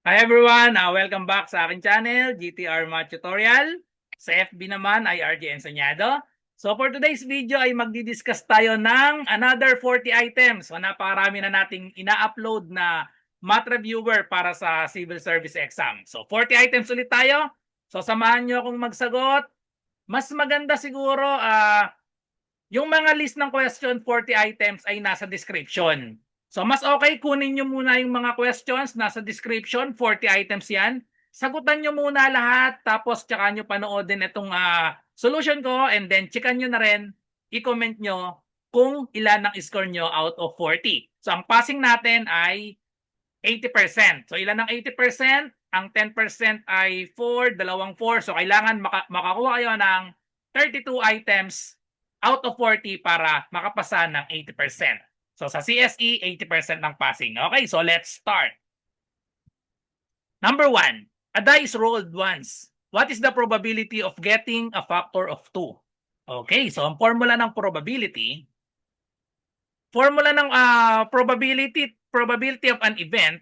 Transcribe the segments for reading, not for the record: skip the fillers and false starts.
Hi everyone! Welcome back sa aking channel, GTR Math Tutorial. Sa FB naman ay RJ Enseñado. So for today's video ay magdi-discuss tayo ng another 40 items. So napakarami na nating ina-upload na math reviewer para sa civil service exam. So 40 items ulit tayo. So samahan nyo akong magsagot. Mas maganda siguro yung mga list ng question, 40 items ay nasa description. So mas okay kunin nyo muna yung mga questions nasa description, 40 items yan. Sagutan nyo muna lahat tapos tsaka nyo panoodin itong solution ko and then checkan nyo na rin, i-comment nyo kung ilan ang score nyo out of 40. So ang passing natin ay 80%. So ilan ang 80%? Ang 10% ay 4, dalawang 4. So kailangan makakuha kayo ng 32 items out of 40 para makapasa ng 80%. So sa CSE, 80% ng passing. Okay, so let's start. Number 1, a die is rolled once. What is the probability of getting a factor of 2? Okay, so ang formula ng probability probability of an event,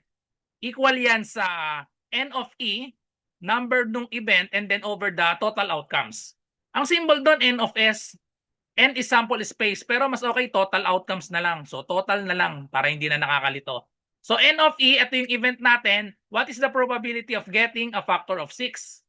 equal yan sa N of E, number nung event, and then over the total outcomes. Ang symbol doon, N of S, N is sample space, pero mas okay total outcomes na lang. So total na lang para hindi na nakakalito. So N of E, ito yung event natin. What is the probability of getting a factor of 6?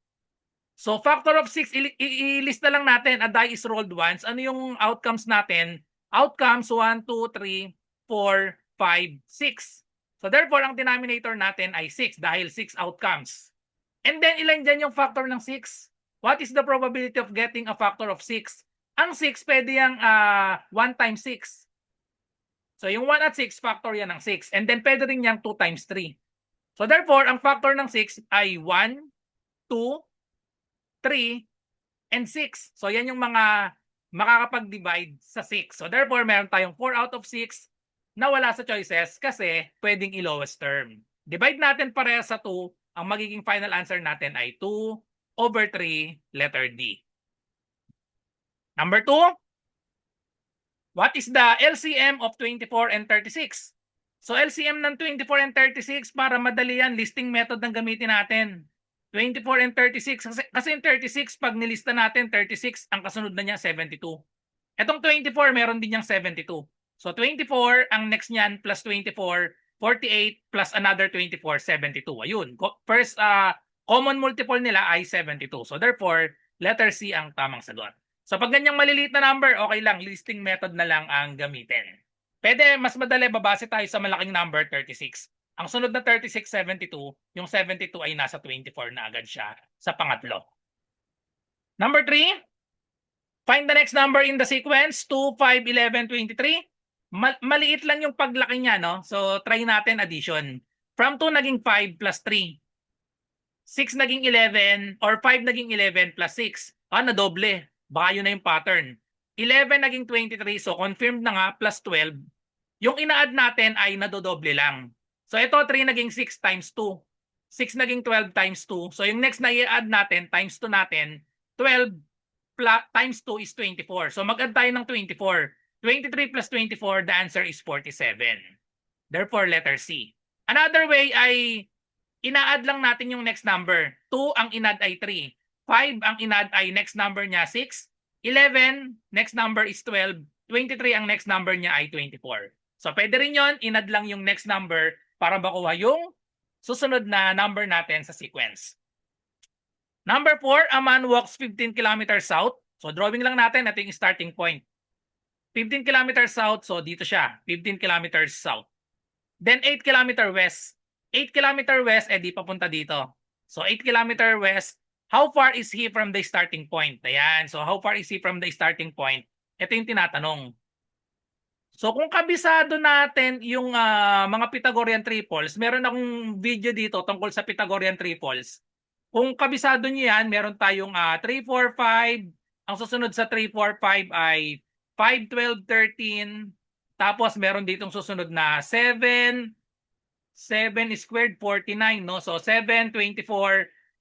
So factor of 6, ilista lang natin. A die is rolled once. Ano yung outcomes natin? Outcomes 1, 2, 3, 4, 5, 6. So therefore, ang denominator natin ay 6 dahil 6 outcomes. And then ilan dyan yung factor ng 6? What is the probability of getting a factor of 6? Ang 6, pwede yung 1 times 6. So yung 1 at 6, factor yan ng 6. And then pwede rin yung 2 times 3. So therefore, ang factor ng 6 ay 1, 2, 3, and 6. So yan yung mga makakapag-divide sa 6. So therefore, meron tayong 4 out of 6 na wala sa choices kasi pwedeng i-lowest term. Divide natin pareha sa 2. Ang magiging final answer natin ay 2 over 3, letter D. Number 2, what is the LCM of 24 and 36? So LCM ng 24 and 36, para madali yan, listing method ng gamitin natin. 24 and 36, kasi yung 36, pag nilista natin, 36, ang kasunod na niya, 72. Etong 24, meron din niyang 72. So 24, ang next niyan, plus 24, 48, plus another 24, 72. Ayun, first common multiple nila ay 72. So therefore, letter C ang tamang sagot. So pag ganyang maliliit na number, okay lang, listing method na lang ang gamitin. Pwede, mas madali, babase tayo sa malaking number, 36. Ang sunod na 36, 72, yung 72 ay nasa 24 na agad siya sa pangatlo. Number 3, find the next number in the sequence, 2, 5, 11, 23. Maliit lang yung paglaki niya, no? So try natin addition. From 2 naging 5 plus 3. 6 naging 11, or 5 naging 11 plus 6. Nadoble. Baka yun na yung pattern. 11 naging 23, so confirmed na nga, plus 12. Yung ina-add natin ay nadodoble lang. So ito, 3 naging 6 times 2. 6 naging 12 times 2. So yung next na i-add natin, times 2 natin, 12 times 2 is 24. So mag-add tayo ng 24. 23 plus 24, the answer is 47. Therefore, letter C. Another way ay ina-add lang natin yung next number. 2 ang in-add ay 3. 5 ang in-add ay next number niya 6. 11, next number is 12. 23 ang next number niya ay 24. So pwede rin yon, in-add lang yung next number para makuha yung susunod na number natin sa sequence. Number 4, a man walks 15 kilometers south. So drawing lang natin, ito yung starting point. 15 kilometers south, so dito siya, 15 kilometers south. Then 8 kilometer west. 8 kilometer west, di papunta dito. So 8 kilometer west, how far is he from the starting point? Ayan, so how far is he from the starting point? Ito yung tinatanong. So kung kabisado natin yung mga Pythagorean triples, meron akong video dito tungkol sa Pythagorean triples. Kung kabisado niyo yan, meron tayong 3, 4, 5. Ang susunod sa 3, 4, 5 ay 5, 12, 13. Tapos meron ditong susunod na 7. 7 squared, 49. No? So 7, 24,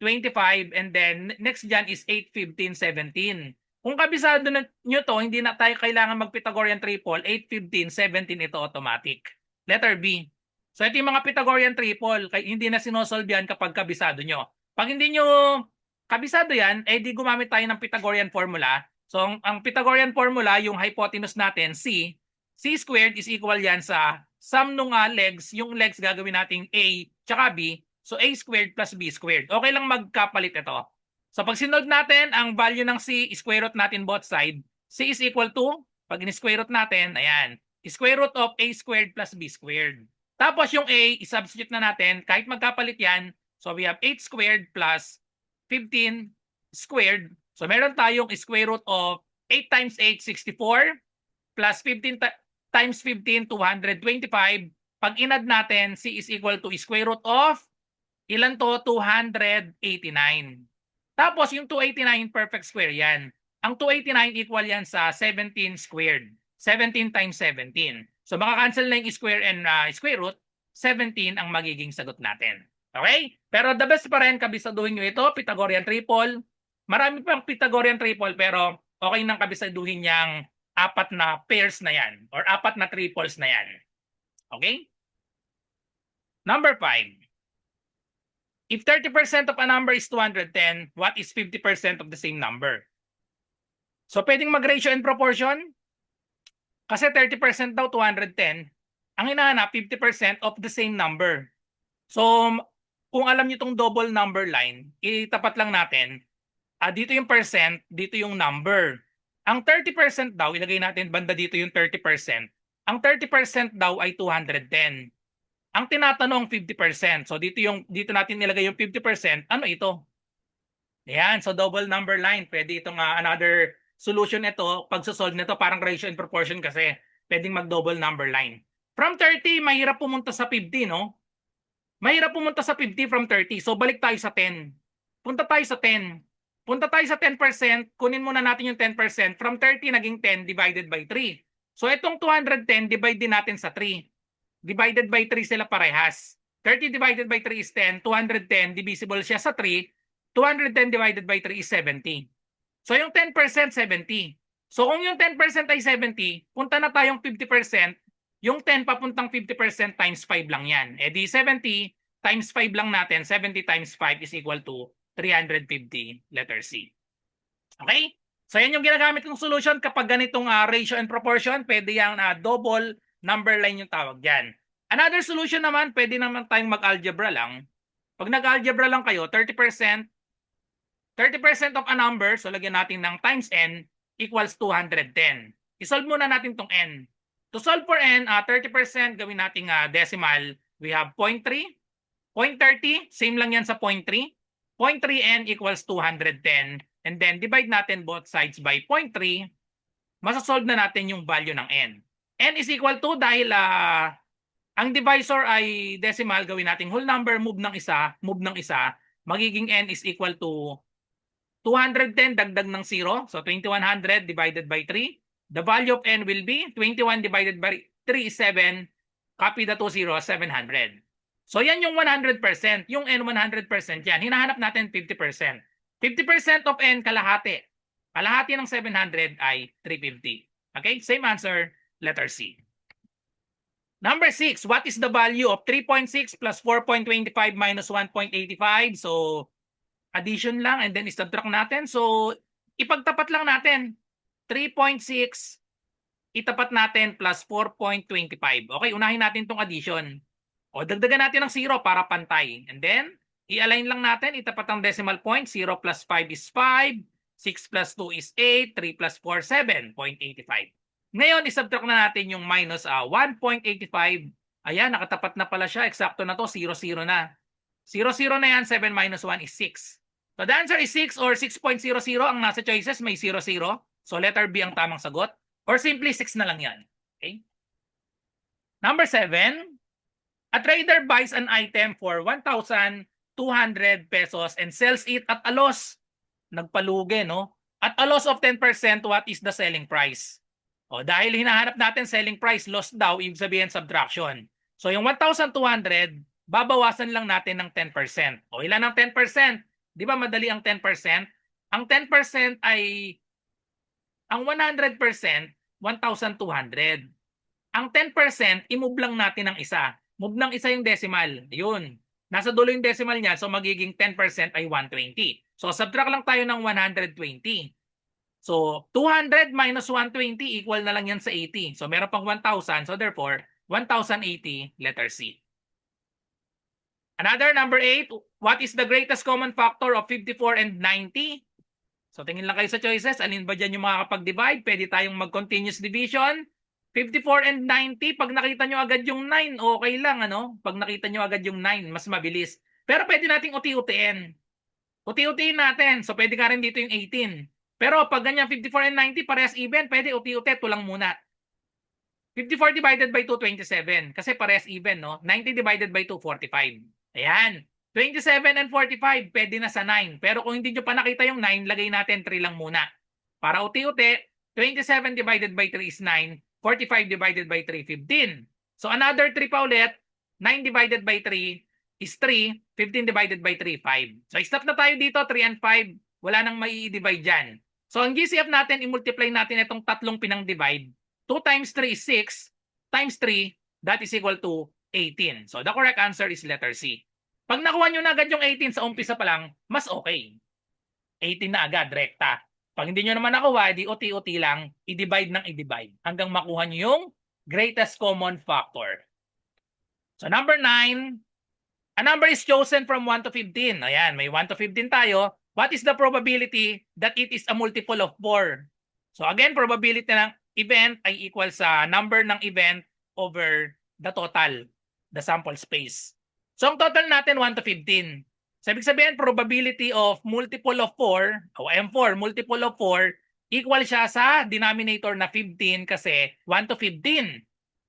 25. And then next dyan is 8, 15, 17. Kung kabisado nyo to, hindi na tayo kailangan mag-Pythagorean triple. 8, 15, 17, ito automatic. Letter B. So ito yung mga Pythagorean triple, hindi na sinosolve yan kapag kabisado nyo. Pag hindi nyo kabisado yan, eh di gumamit tayo ng Pythagorean formula. So ang Pythagorean formula, yung hypotenuse natin, c squared is equal yan sa sum nung legs, yung legs gagawin nating a tsaka b, so a squared plus b squared. Okay lang magkapalit ito. So pag sinolve natin, ang value ng c, square root natin both side, c is equal to, pag in-square root natin, ayan, square root of a squared plus b squared. Tapos yung a, i-substitute na natin, kahit magkapalit yan, so we have 8 squared plus 15 squared. So meron tayong square root of 8 times 8, 64, plus 15 times 15, 225. Pag inad natin, c is equal to square root of, ilan to? 289. Tapos yung 289, perfect square yan. Ang 289 equal yan sa 17 squared. 17 times 17. So makakancel na yung square and square root, 17 ang magiging sagot natin. Okay? Pero the best pa rin, kabisaduhin nyo ito, Pythagorean triple. Marami pang Pythagorean triple pero okay nang kabisaduhin niyang apat na pairs na yan or apat na triples na yan. Okay? Number 5. If 30% of a number is 210, what is 50% of the same number? So pwedeng mag-ratio and proportion. Kasi 30% daw 210. Ang hinahanap, 50% of the same number. So, kung alam niyo itong double number line, itapat lang natin, dito yung percent, dito yung number. Ang 30% daw, ilagay natin banda dito yung 30%. Ang 30% daw ay 210. Ang tinatanong 50%. So dito natin nilagay yung 50%. Ano ito? Ayan, so double number line. Pwede itong another solution ito. Pag solve nito parang ratio and proportion kasi pwedeng mag-double number line. From 30, mahirap pumunta sa 50, no? Mahirap pumunta sa 50 from 30. So balik tayo sa 10. Punta tayo sa 10. Punta tayo sa 10%. Kunin muna natin yung 10%. From 30 naging 10 divided by 3. So itong 210 divide din natin sa 3. Divided by 3 sila parehas. 30 divided by 3 is 10. 210 divisible siya sa 3. 210 divided by 3 is 70. So yung 10% 70. So kung yung 10% ay 70, punta na tayong 50%. Yung 10 papuntang 50% times 5 lang yan. E di 70 times 5 lang natin. 70 times 5 is equal to 350, letter C. Okay? So yan yung ginagamit kong solution kapag ganitong ratio and proportion. Pwede yung double number line yung tawag dyan. Another solution naman, pwede naman tayong mag-algebra lang. Pag nag-algebra lang kayo, 30% of a number, so lagyan natin ng times n, equals 210. Isolve muna natin tong n. To solve for n, 30% gawin nating decimal. We have 0.3. 0.30, same lang yan sa 0.3. 0.3n equals 210. And then divide natin both sides by 0.3. Masasolve na natin yung value ng n. N is equal to, dahil ang divisor ay decimal, gawin nating whole number, move ng isa. Magiging n is equal to 210 dagdag ng 0. So 2100 divided by 3. The value of n will be 21 divided by 3 is 7. Copy the 2 zeros, 700. So yan yung 100%. Yung n 100% yan. Hinahanap natin 50%. 50% of n kalahati. Kalahati ng 700 ay 350. Okay? Same answer, letter C. Number 6, what is the value of 3.6 plus 4.25 minus 1.85? So, addition lang and then subtract natin. So, ipagtapat lang natin. 3.6 itapat natin plus 4.25. Okay, unahin natin itong addition. O, dagdagan natin ng 0 para pantay. And then, i-align lang natin. Itapat ang decimal point. 0 plus 5 is 5. 6 plus 2 is 8. 3 plus 4, 7.85. Ngayon, isubtract na natin yung minus 1.85. Ayan, nakatapat na pala siya. Eksakto na to, 0, 0 na. 0, 0 na yan, 7 minus 1 is 6. So the answer is 6 or 6.00. Ang nasa choices may 0, 0. So letter B ang tamang sagot. Or simply 6 na lang yan. Okay? Number 7. A trader buys an item for 1,200 pesos and sells it at a loss. Nagpalugi, no? At a loss of 10%, what is the selling price? O, dahil hinahanap natin selling price, loss daw, ibig sabihin subtraction. So yung 1,200, babawasan lang natin ng 10%. O ilan ang 10%? Di ba madali ang 10%? Ang 10% ay, ang 100%, 1,200. Ang 10%, i-move lang natin ng isa. Move ng isa yung decimal. Yun. Nasa dulo yung decimal niya, so magiging 10% ay 120. So subtract lang tayo ng 120. So 200 minus 120 equal na lang yan sa 80. So meron pang 1,000. So therefore, 1,080, letter C. Another, number 8, what is the greatest common factor of 54 and 90? So tingin lang kayo sa choices. Alin ba dyan yung makakapag-divide? Pwede tayong mag-continuous division. 54 and 90, pag nakita nyo agad yung 9, okay lang, ano? Pag nakita nyo agad yung 9, mas mabilis. Pero pwede nating uti-utiin. Uti-utiin natin. So pwede ka rin dito yung 18. Pero pag ganyan 54 and 90, parehas even, pwede uti-uti. Ito lang muna. 54 divided by 2, 27. Kasi parehas even, no? 90 divided by 2, 45. Ayan. 27 and 45, pwede na sa 9. Pero kung hindi nyo pa nakita yung 9, lagay natin 3 lang muna. Para uti-uti, 27 divided by 3 is 9. 45 divided by 3, 15. So another 3 pa ulit. 9 divided by 3 is 3. 15 divided by 3, 5. So stop na tayo dito, 3 and 5. Wala nang mai-divide dyan. So ang GCF natin, i-multiply natin itong tatlong pinang-divide. 2 times 3 is 6. Times 3, that is equal to 18. So the correct answer is letter C. Pag nakuha nyo na agad yung 18 sa umpisa pa lang, mas okay. 18 na agad, rekta. Pag hindi nyo naman nakuha, di uti-uti lang, i-divide ng i-divide hanggang makuha nyo yung greatest common factor. So number 9, a number is chosen from 1 to 15. Ayan, may 1 to 15 tayo. What is the probability that it is a multiple of 4? So again, probability ng event ay equal sa number ng event over the total, the sample space. So ang total natin 1 to 15. So ibig sabihin, probability of multiple of 4, o M4, multiple of 4, equal siya sa denominator na 15 kasi 1 to 15.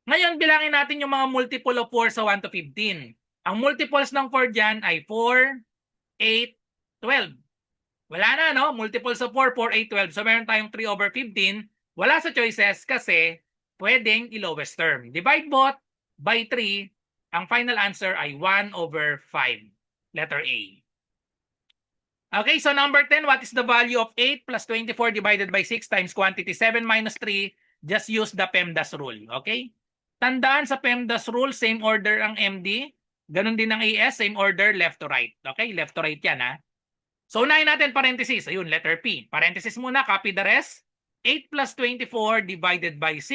Ngayon, bilangin natin yung mga multiple of 4 sa 1 to 15. Ang multiples ng 4 dyan ay 4, 8, 12. Wala na, no? Multiples of 4, 4, 8, 12. So meron tayong 3 over 15. Wala sa choices kasi pwedeng i-lowest term. Divide both by 3. Ang final answer ay 1 over 5. Letter A. Okay, so number 10, what is the value of 8 plus 24 divided by 6 times quantity 7 minus 3? Just use the PEMDAS rule. Okay? Tandaan sa PEMDAS rule, same order ang MD. Ganun din ang AS, same order, left to right. Okay? Left to right yan, ha? So, unahin natin parenthesis. Ayun, letter P. Parenthesis muna, copy the rest. 8 plus 24 divided by 6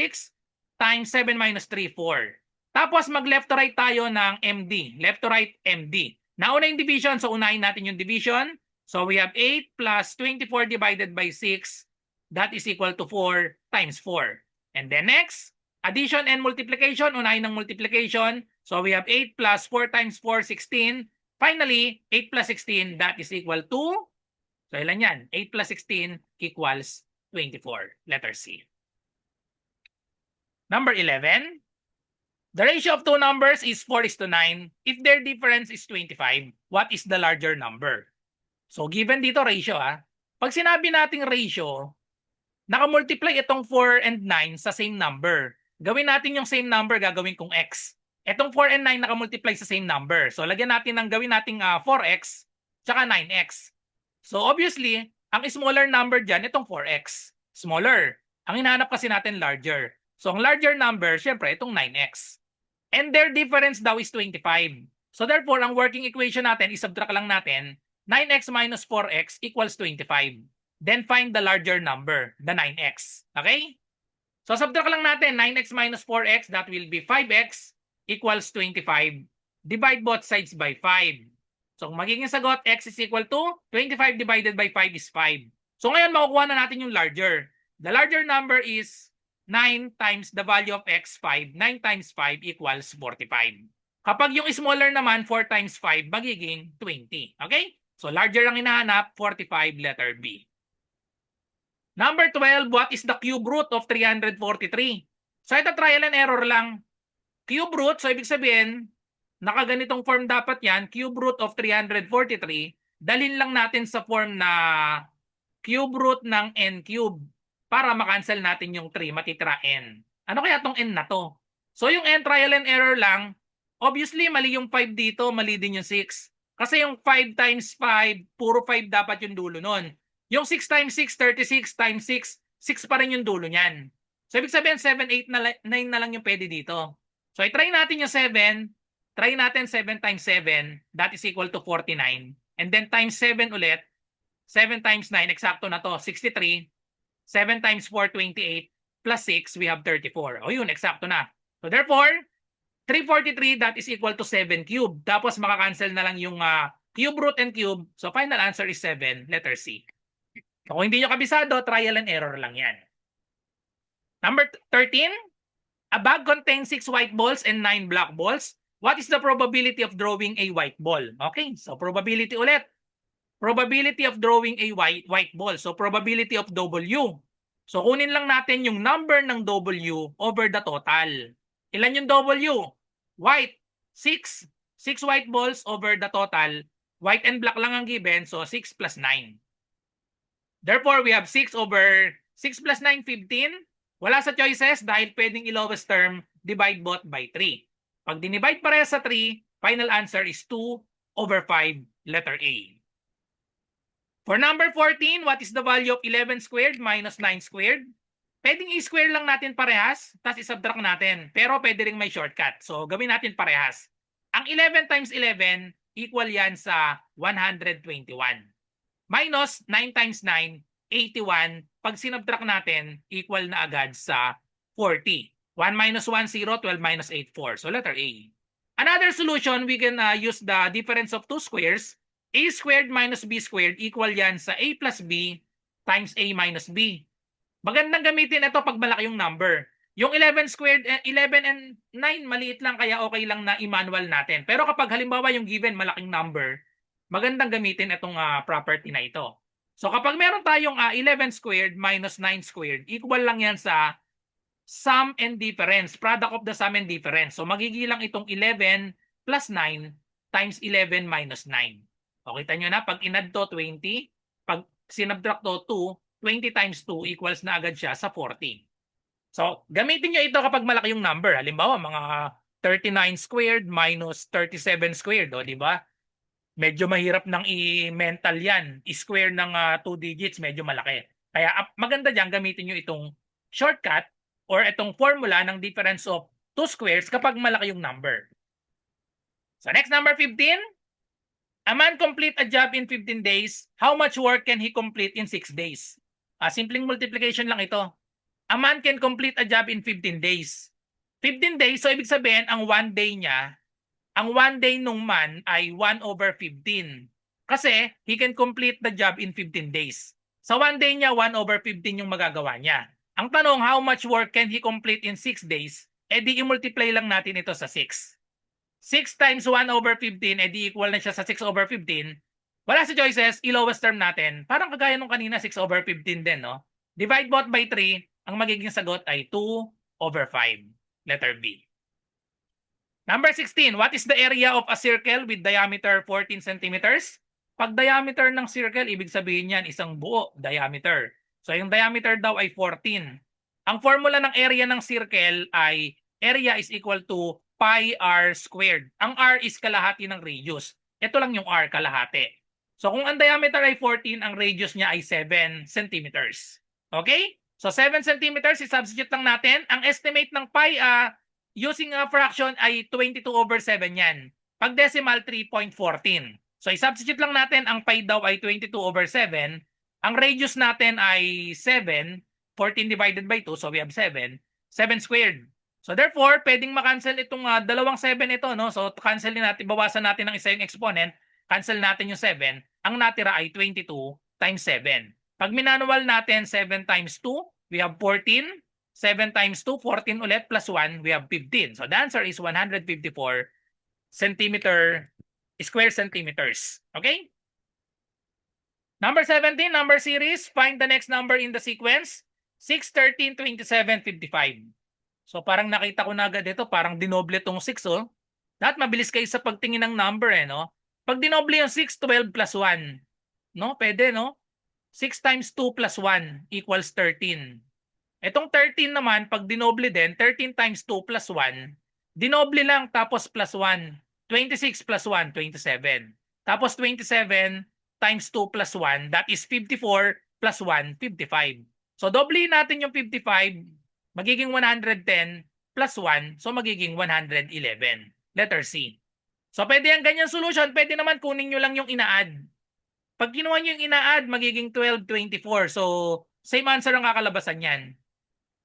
times 7 minus 3, 4. Tapos, mag-left to right tayo ng MD. Left to right, MD. Nauna yung division, so unahin natin yung division. So, we have 8 plus 24 divided by 6. That is equal to 4 times 4. And then next, addition and multiplication. Unahin ng multiplication. So, we have 8 plus 4 times 4, 16. Finally, 8 plus 16, that is equal to, so ilan yan? 8 plus 16 equals 24. Letter C. Number 11. The ratio of two numbers is 4:9. If their difference is 25, what is the larger number? So given dito ratio, pag sinabi nating ratio, nakamultiply itong 4 and 9 sa same number. Gawin natin yung same number, gagawin kong x. Etong 4 and 9 nakamultiply sa same number. So lagyan natin ng gawin nating 4x tsaka 9x. So obviously, ang smaller number dyan, itong 4x. Smaller. Ang hinahanap kasi natin larger. So ang larger number, syempre, itong 9x. And their difference daw is 25. So therefore, ang working equation natin, isubtract lang natin, 9x minus 4x equals 25. Then find the larger number, the 9x. Okay? So subtract lang natin, 9x minus 4x, that will be 5x equals 25. Divide both sides by 5. So kung magiging sagot, x is equal to 25 divided by 5 is 5. So ngayon, makukuha na natin yung larger. The larger number is 9 times the value of x, 5. 9 times 5 equals 45. Kapag yung smaller naman, 4 times 5, magiging 20. Okay? So larger ang hinahanap, 45, letter B. Number 12, what is the cube root of 343? So ito trial and error lang. Cube root, so ibig sabihin, nakaganitong form dapat yan, cube root of 343, dalhin lang natin sa form na cube root ng n cube para makancel natin yung 3, matitira n. Ano kaya tong n na to? So yung n trial and error lang, obviously mali yung 5 dito, mali din yung 6. Kasi yung 5 times 5, puro 5 dapat yung dulo nun. Yung 6 times 6, 36 times 6, 6 pa rin yung dulo niyan. So ibig sabihin 7, 8, 9 na lang yung pwede dito. So i-try natin yung 7. try natin 7 times 7, that is equal to 49. And then times 7 ulit, 7 times 9, eksakto na to, 63. 7 times 4, 28. Plus 6, we have 34. O yun, eksakto na. So therefore, 343, that is equal to 7 cube. Tapos makakancel na lang yung cube root and cube. So final answer is 7, letter C. So kung hindi nyo kabisado, trial and error lang yan. Number 13, a bag contains 6 white balls and 9 black balls. What is the probability of drawing a white ball? Okay, so probability ulit. Probability of drawing a white ball. So probability of W. So kunin lang natin yung number ng W over the total. Ilan yung W? White. 6. 6 white balls over the total. White and black lang ang given. So 6 plus 9. Therefore, we have 6 over 6 plus 9, 15. Wala sa choices dahil pwedeng i-lowest term, divide both by 3. Pag dinivide pareha sa 3, final answer is 2 over 5, letter A. For number 14, what is the value of 11 squared minus 9 squared? Pwedeng i-square lang natin parehas, tapos i-subtract natin. Pero pwede rin may shortcut. So, gawin natin parehas. Ang 11 times 11, equal yan sa 121. Minus 9 times 9, 81. Pag sinubtract natin, equal na agad sa 40. 1 minus 1, 0. 12 minus 8, 4. So, letter A. Another solution, we can use the difference of two squares. A squared minus B squared equal yan sa A plus B times A minus B. Magandang gamitin ito pag malaki yung number. Yung 11 squared, 11 and 9, maliit lang kaya okay lang na i-manual natin. Pero kapag halimbawa yung given malaking number, magandang gamitin itong property na ito. So kapag meron tayong 11 squared minus 9 squared, equal lang yan sa sum and difference, product of the sum and difference. So magigilang itong 11 plus 9 times 11 minus 9. O kita nyo na, pag inad to 20, pag sinubtract to 2, 20 times 2 equals na agad siya sa 40. So gamitin nyo ito kapag malaki yung number. Halimbawa mga 39 squared minus 37 squared, o di ba? Medyo mahirap nang i-mental yan. I-square ng 2 digits, medyo malaki. Kaya maganda dyan, gamitin nyo itong shortcut or itong formula ng difference of 2 squares kapag malaki yung number. So next, number 15. A man complete a job in 15 days. How much work can he complete in 6 days? Simpleng multiplication lang ito. A man can complete a job in 15 days. 15 days, so ibig sabihin, ang 1 day niya, ang 1 day nung man ay 1 over 15. Kasi he can complete the job in 15 days. Sa 1 day niya, 1 over 15 yung magagawa niya. Ang tanong, how much work can he complete in 6 days? Eh di i-multiply lang natin ito sa 6. 6 times 1 over 15, eh di equal na siya sa 6 over 15. Wala sa choices, i-lowest term natin. Parang kagaya nung kanina, 6 over 15 din, no? Divide both by 3, ang magiging sagot ay 2 over 5. Letter B. Number 16, what is the area of a circle with diameter 14 centimeters? Pag diameter ng circle, ibig sabihin yan, isang buo diameter. So yung diameter daw ay 14. Ang formula ng area ng circle ay area is equal to pi r squared. Ang r is kalahati ng radius. Ito lang yung r, kalahati. So kung ang diameter ay 14, ang radius niya ay 7 centimeters. Okay? So 7 centimeters, i-substitute lang natin. Ang estimate ng pi using a fraction ay 22 over 7 yan. Pag decimal, 3.14. So i-substitute lang natin, ang pi daw ay 22 over 7. Ang radius natin ay 7. 14 divided by 2, so we have 7. 7 squared. So therefore, pwedeng makancel itong dalawang 7 ito, no? So cancelin natin, bawasan natin ng isa yung exponent, cancel natin yung 7. Ang natira ay 22 times 7. Pag minanual natin 7 times 2, we have 14. 7 times 2, 14 ulit, plus 1, we have 15. So the answer is 154 square centimeters. Okay? Number 17, number series. Find the next number in the sequence. 6, 13, 27, 55. So parang nakita ko na agad ito, parang dinoble itong 6, oh. Dapat mabilis kayo sa pagtingin ng number, no? Pag dinoble yung 6, 12 plus 1. No? Pwede, no? 6 times 2 plus 1 equals 13. Itong 13 naman, pag dinoble din, 13 times 2 plus 1, dinoble lang tapos plus 1. 26 plus 1, 27. Tapos 27 times 2 plus 1, that is 54 plus 1, 55. So doublein natin yung 55, magiging 110 plus 1, so magiging 111. Letter C. So, pwede ang ganyan solution. Pwede naman kunin nyo lang yung ina-add. Pag kinuha nyo yung ina-add, magiging 12, 24. So, same answer ang kakalabasan yan.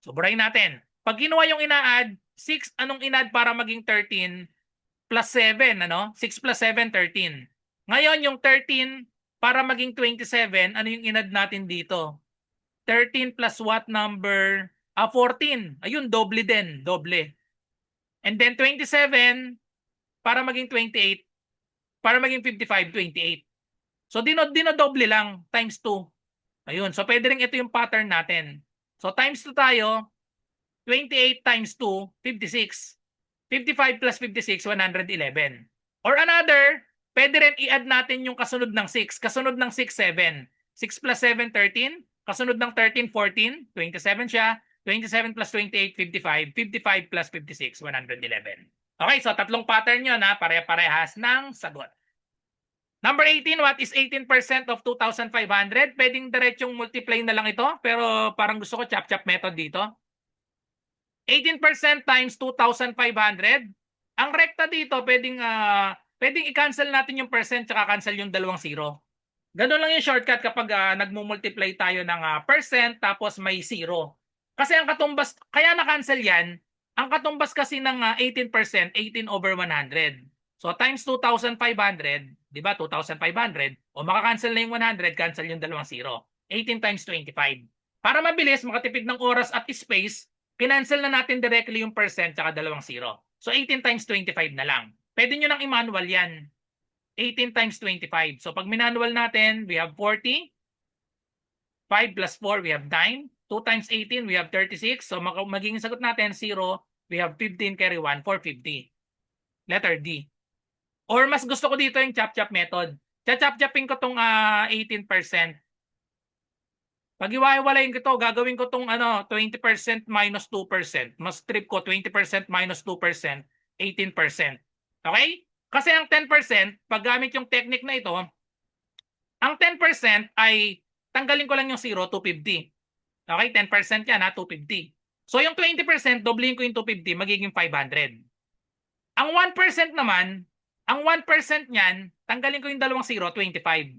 So, burahin natin. Pag kinuha yung ina-add, 6, anong ina-add para maging 13 plus 7, ano? 6 plus 7, 13. Ngayon, yung 13 para maging 27, ano yung ina-add natin dito? 13 plus what number? 14. Ayun, doble din. Doble. And then 27 para maging 28. Para maging 55, 28. So, dinodoble lang times 2. Ayun. So, pwede rin ito yung pattern natin. So, times 2 tayo. 28 times 2, 56. 55 plus 56, 111. Or another, pwede rin i-add natin yung kasunod ng 6. Kasunod ng 6, 7. 6 plus 7, 13. Kasunod ng 13, 14. 27 siya. 27 plus 28, 55. 55 plus 56, 111. Okay, so tatlong pattern yun ha. Pare-parehas ng sagot. Number 18, what is 18% of 2,500? Pwedeng diretsong multiply na lang ito. Pero parang gusto ko chop-chop method dito. 18% times 2,500. Ang rekta dito, pwedeng i-cancel natin yung percent tsaka cancel yung dalawang zero. Ganun lang yung shortcut kapag nagmumultiply tayo ng percent tapos may zero. Kasi ang katumbas, kaya na-cancel yan, ang katumbas kasi ng 18%, 18 over 100. So times 2,500, di ba? 2,500. O makakancel na yung 100, cancel yung dalawang zero. 18 times 25. Para mabilis, makatipid ng oras at space, kinancel na natin directly yung percent tsaka dalawang zero. So 18 times 25 na lang. Pwede nyo nang i-manual yan. 18 times 25. So pag minanual natin, we have 40. 5 plus 4, we have 9. 2 times 18, we have 36. So magiging sagot natin, 0. We have 15 carry 1, 450. Letter D. Or mas gusto ko dito yung chop-chop method. Chop-chopin ko tong 18%. Pag iwahiwalayin ko to, gagawin ko tong 20% minus 2%. Mas trip ko 20% minus 2%, 18%. Okay? Kasi ang 10%, pag gamit yung technique na ito, ang 10% ay tanggalin ko lang yung 0, 250. Okay? 10% yan 250. So yung 20%, doblehin ko yung 250, magiging 500. Ang 1% naman, ang 1% niyan, tanggalin ko yung dalawang 0, 25.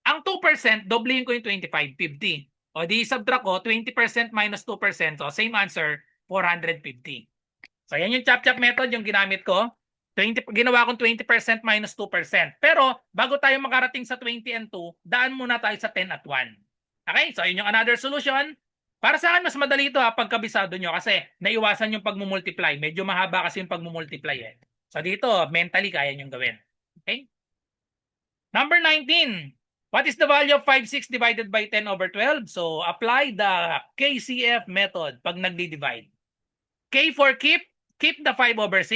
Ang 2%, doblehin ko yung 25, 50. O di subtract ko, 20% minus 2%. So same answer, 450. So yan yung chop-chop method yung ginamit ko. Ginawa kong 20% minus 2%. Pero bago tayo makarating sa 20 and 2, daan muna tayo sa 10 at 1. Okay? So yun yung another solution. Para sa akin, mas madali ito pagkabisado nyo kasi naiwasan yung pagmumultiply. Medyo mahaba kasi yung pagmumultiply eh. So dito, mentally kaya nyo gawin. Okay? Number 19. What is the value of 5, 6 divided by 10 over 12? So apply the KCF method pag nagdi-divide. K for keep the 5 over 6.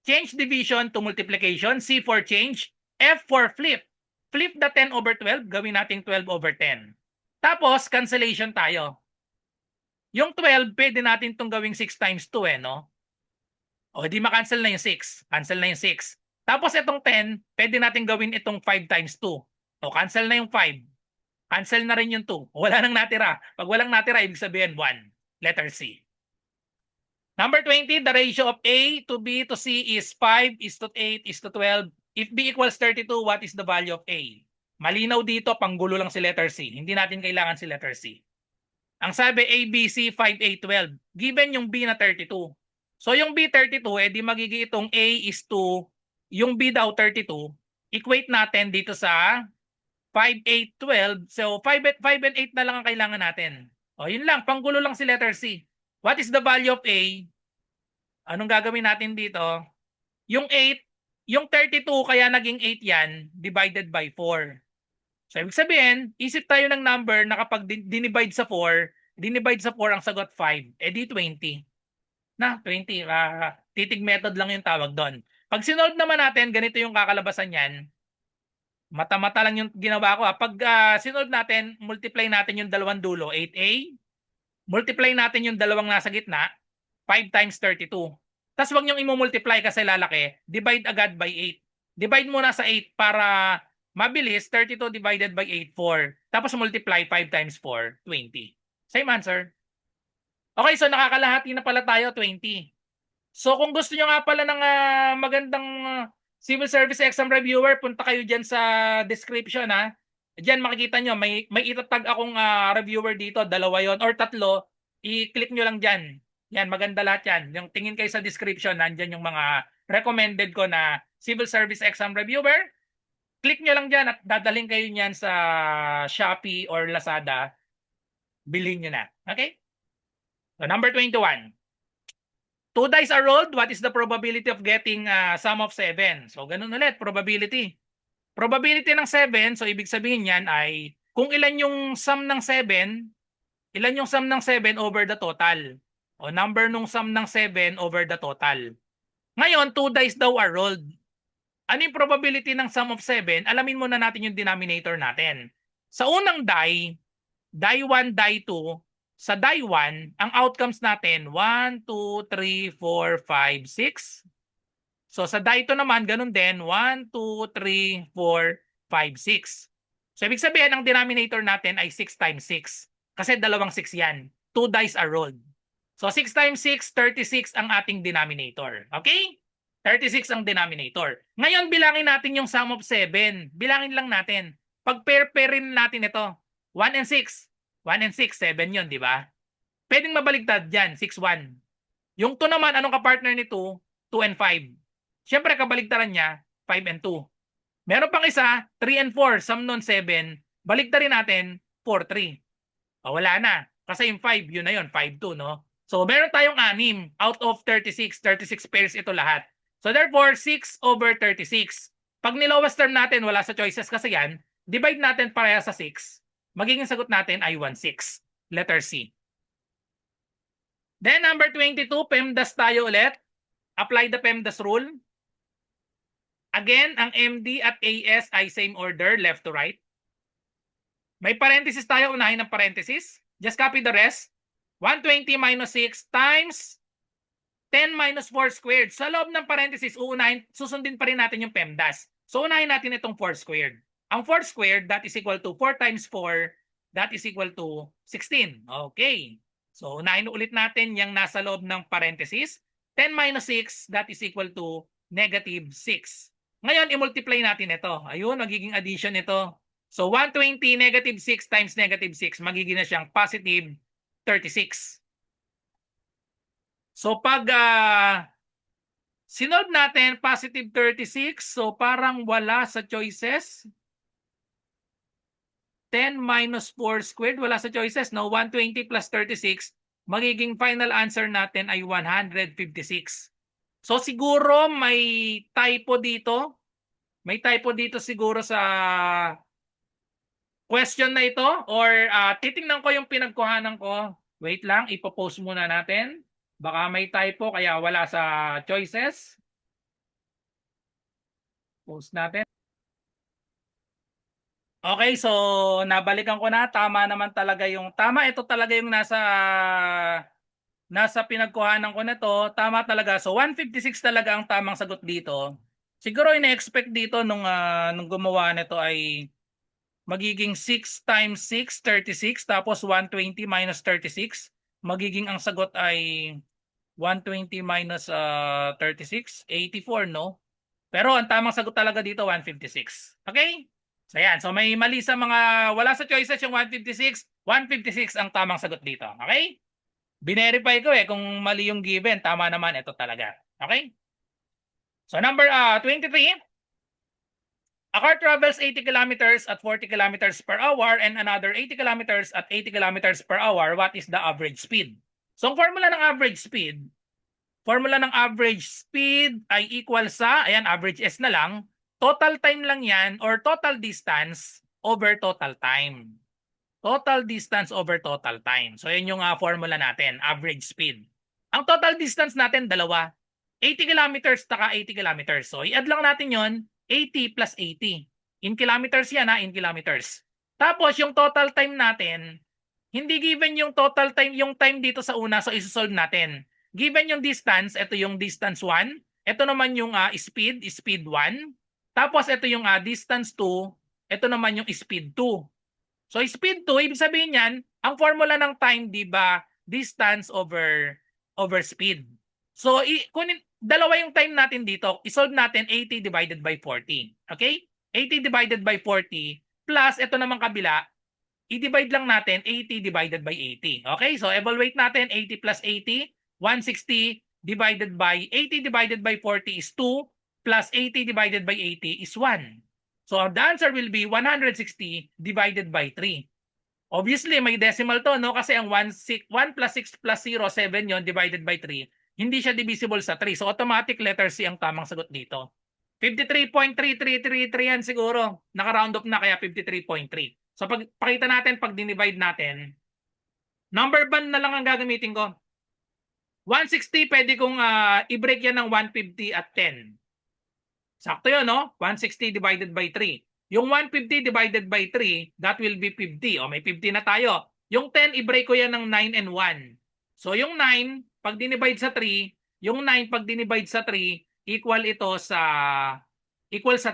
Change division to multiplication. C for change. F for flip. Flip the 10 over 12. Gawin natin 12 over 10. Tapos, cancellation tayo. Yung 12, pwede natin itong gawing 6 times 2 no? O, di makancel na yung 6. Cancel na yung 6. Tapos itong 10, pwede natin gawin itong 5 times 2. O, cancel na yung 5. Cancel na rin yung 2. Wala nang natira. Pag walang natira, ibig sabihin 1. Letter C. Number 20, the ratio of A to B to C is 5 is to 8 is to 12. If B equals 32, what is the value of A? Malinaw dito, panggulo lang si letter C. Hindi natin kailangan si letter C. Ang sabi A, B, C, 5, A, 12. Given yung B na 32. So yung B 32, di magiging itong A is to, yung B daw 32, equate natin dito sa 5, 8, 12. So 5 and 8 na lang ang kailangan natin. O yun lang, panggulo lang si letter C. What is the value of A? Anong gagawin natin dito? Yung 8, yung 32 kaya naging 8 yan, divided by 4. So ibig sabihin, isip tayo ng number na kapag dinivide sa 4 ang sagot 5, di 20. Na, 20. Titig method lang yung tawag doon. Pag sinolve naman natin, ganito yung kakalabasan yan. Mata-mata lang yung ginawa ko. Pag sinolve natin, multiply natin yung dalawang dulo, 8A. Multiply natin yung dalawang nasa gitna, 5 times 32. Tapos wag niyong i-multiply kasi lalaki. Divide agad by 8. Divide muna sa 8 para mabilis. 32 divided by 8, 4. Tapos multiply 5 times 4, 20. Same answer. Okay, so nakakalahati na pala tayo, 20. So kung gusto nyo nga pala ng magandang civil service exam reviewer, punta kayo dyan sa description ha. Diyan makikita nyo, may itatag akong reviewer dito, 2 yon or 3. I-click nyo lang dyan. Yan, maganda lahat yan. Yung tingin kayo sa description, nandyan yung mga recommended ko na civil service exam reviewer. Click nyo lang dyan at dadaling kayo niyan sa Shopee or Lazada. Bilhin nyo na. Okay? So number 21. 2 dice are rolled. What is the probability of getting sum of 7? So, ganun ulit. Probability. Probability ng 7, so ibig sabihin yan ay kung ilan yung sum ng 7, ilan yung sum ng 7 over the total. O number nung sum ng 7 over the total. Ngayon, 2 dice daw are rolled. Ano yung probability ng sum of 7? Alamin muna natin yung denominator natin. Sa unang die 1, die 2, sa die 1, ang outcomes natin, 1, 2, 3, 4, 5, 6. So sa die 2 naman, ganun din, 1, 2, 3, 4, 5, 6. So ibig sabihin, ang denominator natin ay 6 times 6. Kasi dalawang 6 yan. 2 dice are rolled. So 6 times 6, 36 ang ating denominator. Okay? 36 ang denominator. Ngayon, bilangin natin yung sum of 7. Bilangin lang natin. Pag-pair-pairin natin ito. 1 and 6. 1 and 6, 7 yun, di ba? Pwedeng mabaligtad dyan, 6, 1. Yung 2 naman, anong kapartner ni 2? 2 and 5. Siyempre, kabaligtaran niya, 5 and 2. Meron pang isa, 3 and 4, sum nun 7. Baligtarin natin, 4, 3. O, wala na. Kasi yung 5, yun na yun, 5, 2, no? So, meron tayong 6 out of 36. 36 pairs ito lahat. So, therefore, 6 over 36. Pag nilowest term natin, wala sa choices kasi yan, divide natin pareha sa 6. Magiging sagot natin ay 1/6. Letter C. Then number 22, PEMDAS tayo ulit. Apply the PEMDAS rule. Again, ang MD at AS ay same order, left to right. May parenthesis tayo, unahin ng parenthesis. Just copy the rest. 120 minus 6 times 10 minus 4 squared. Sa loob ng parenthesis, susundin pa rin natin yung PEMDAS. So unahin natin itong 4 squared. Ang 4 squared, that is equal to 4 times 4, that is equal to 16. Okay. So unahin ulit natin yung nasa loob ng parenthesis. 10 minus 6, that is equal to negative 6. Ngayon, i-multiply natin ito. Ayun, magiging addition ito. So 120 negative 6 times negative 6, magiging na siyang positive 36. So pag sinolve natin, positive 36, so parang wala sa choices. 10 minus 4 squared, wala sa choices. No, 120 plus 36, magiging final answer natin ay 156. So siguro may typo dito. May typo dito siguro sa question na ito or titingnan ko yung pinagkuhanan ko. Wait lang, ipopost muna natin. Baka may typo kaya wala sa choices. Post natin. Okay, so nabalikan ko na. Tama naman talaga yung tama. Ito talaga yung nasa pinagkuhanan ko na to. Tama talaga. So 156 talaga ang tamang sagot dito. Siguro ina-expect dito nung gumawa nito ay magiging 6 times 6, 36. Tapos 120 minus 36. Magiging ang sagot ay 120 minus 36, 84, no? Pero ang tamang sagot talaga dito, 156. Okay? So yan. So may mali sa mga, wala sa choices yung 156. 156 ang tamang sagot dito. Okay? Binerify ko kung mali yung given. Tama naman, ito talaga. Okay? So number 23. A car travels 80 kilometers at 40 kilometers per hour and another 80 kilometers at 80 kilometers per hour. What is the average speed? So ang formula ng average speed ay equal sa, ayan, average S na lang, total time lang yan or total distance over total time. Total distance over total time. So yan yung formula natin, average speed. Ang total distance natin, dalawa. 80 kilometers taka 80 kilometers. So i-add lang natin yon, 80 plus 80. In kilometers yan in kilometers. Tapos yung total time natin, hindi given yung total time, yung time dito sa una, so isosolve natin. Given yung distance, ito yung distance 1. Ito naman yung speed 1. Tapos ito yung distance 2. Ito naman yung speed 2. So speed 2, ibig sabihin yan, ang formula ng time, di ba, distance over speed. So, kunin, dalawa yung time natin dito. I-solve natin 80 divided by 40. Okay? 80 divided by 40 plus ito naman kabila, i-divide lang natin 80 divided by 80. Okay? So, evaluate natin 80 plus 80, 160 divided by 80 divided by 40 is 2 plus 80 divided by 80 is 1. So, the answer will be 160 divided by 3. Obviously, may decimal to, no? Kasi ang 1 plus 6 plus 0, 7 yon divided by 3. Hindi siya divisible sa 3. So, automatic letter C ang tamang sagot dito. 53.3333 yan siguro. Naka-round off na kaya 53.3. So, pakita natin, pag dinivide natin, number band na lang ang gagamitin ko. 160, pwede kong i-break yan ng 150 at 10. Sakto yun, no? 160 divided by 3. Yung 150 divided by 3, that will be 50. O, may 50 na tayo. Yung 10, i-break ko yan ng 9 and 1. So, yung 9, pag dinivide sa 3, yung 9, pag dinivide sa 3, equal sa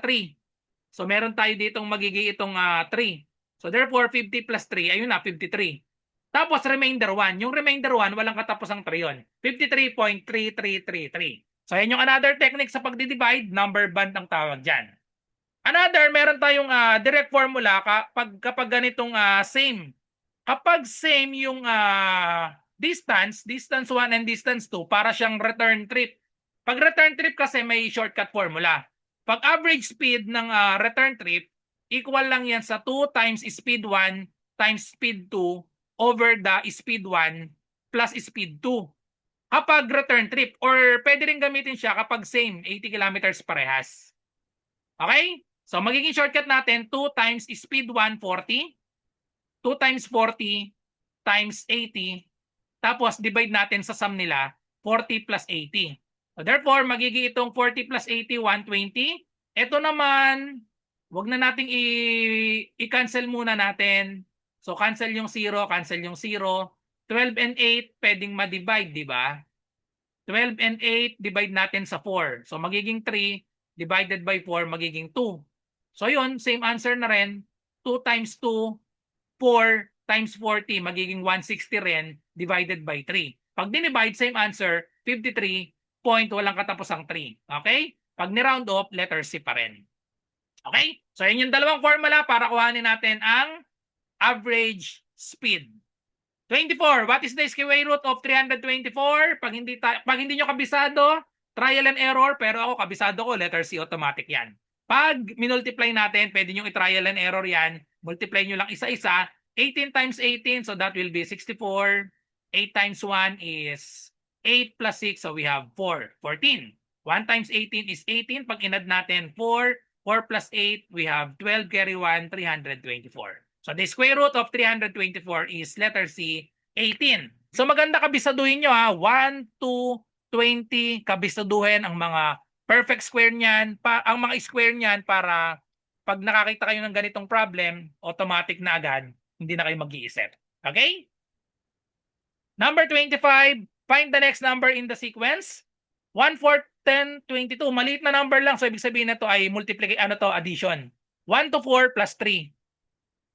3. So, meron tayo ditong magiging itong 3. So, therefore, 50 plus 3, ayun na, 53. Tapos, remainder 1. Yung remainder 1, walang katapusang 3 yun. 53.3333. So, yan yung another technique sa pagdi-divide. Number band ang tawag dyan. Another, meron tayong direct formula kapag ganitong same. Kapag same yung distance 1 and distance 2, para siyang return trip. Pag return trip kasi may shortcut formula. Pag average speed ng return trip, equal lang yan sa 2 times speed 1 times speed 2 over the speed 1 plus speed 2. Kapag return trip, or pwede rin gamitin siya kapag same, 80 kilometers parehas. Okay? So, magiging shortcut natin, 2 times speed 1, 40. 2 times 40 times 80. Tapos, divide natin sa sum nila, 40 plus 80. So, therefore, magiging itong 40 plus 80, 120. Ito naman, wag na nating i-cancel muna natin. So, cancel yung 0, cancel yung 0. 12 and 8, pwedeng ma-divide, di ba? 12 and 8, divide natin sa 4. So, magiging 3 divided by 4, magiging 2. So, yun, same answer na rin. 2 times 2, 4 times 40, magiging 160 rin, divided by 3. Pag dinivide, same answer, 53 point, walang katapusang 3. Okay? Pag ni-round off, letter C pa rin. Okay? So, yun yung dalawang formula para kuhanin natin ang average speed. 24. What is the square root of 324? Pag hindi nyo kabisado, trial and error. Pero ako, kabisado ko, letter C, automatic yan. Pag minultiply natin, pwede nyo i-trial and error yan. Multiply nyo lang isa-isa. 18 times 18, so that will be 64. 8 times 1 is 8 plus 6, so we have 4. 14. 1 times 18 is 18. Pag inad natin 4, 4 plus 8, we have 12 carry 1, 324. So the square root of 324 is letter C, 18. So maganda kabisaduhin nyo 1, 2, 20, kabisaduhin ang mga perfect square niyan, ang mga square niyan para pag nakakita kayo ng ganitong problem, automatic na agad, hindi na kayo mag-iisip. Okay? Number 25, find the next number in the sequence. 1, 4, 10, 22. Maliit na number lang, so ibig sabihin na to ay addition. 1 to 4 plus 3.